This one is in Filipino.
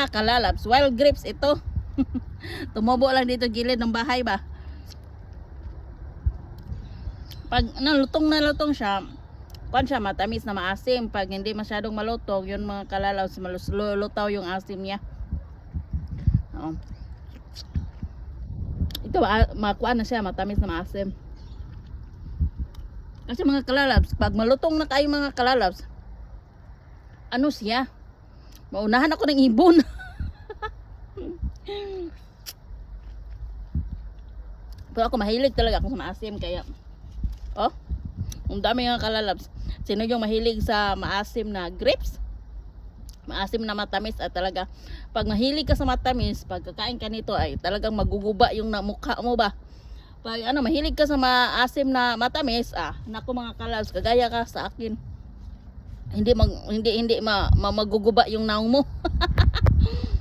mga kalalabs. Wild grapes ito. Tumubo lang dito gilid ng bahay ba. Pag na lutong siya, kuan siya matamis na maasim. Pag hindi masyadong malutong, yun mga kalalabs, malulutaw yung asim niya. Ito makuan na siya, matamis na maasim. Kasi mga kalalabs, pag malutong na kayo mga kalalabs, ano siya? Maunahan ako ng ibon. Pero ako mahilig talaga ako sa maasim kaya ang dami nga kalalabs. Sino yung mahilig sa maasim na grapes? Maasim na matamis at talaga pag mahilig ka sa matamis, pag kakain ka nito ay talagang maguguba yung mukha mo ba. Pag mahilig ka sa maasim na matamis, naku mga kalalabs, kagaya ka sa akin. Hindi maguguba yung naong mo.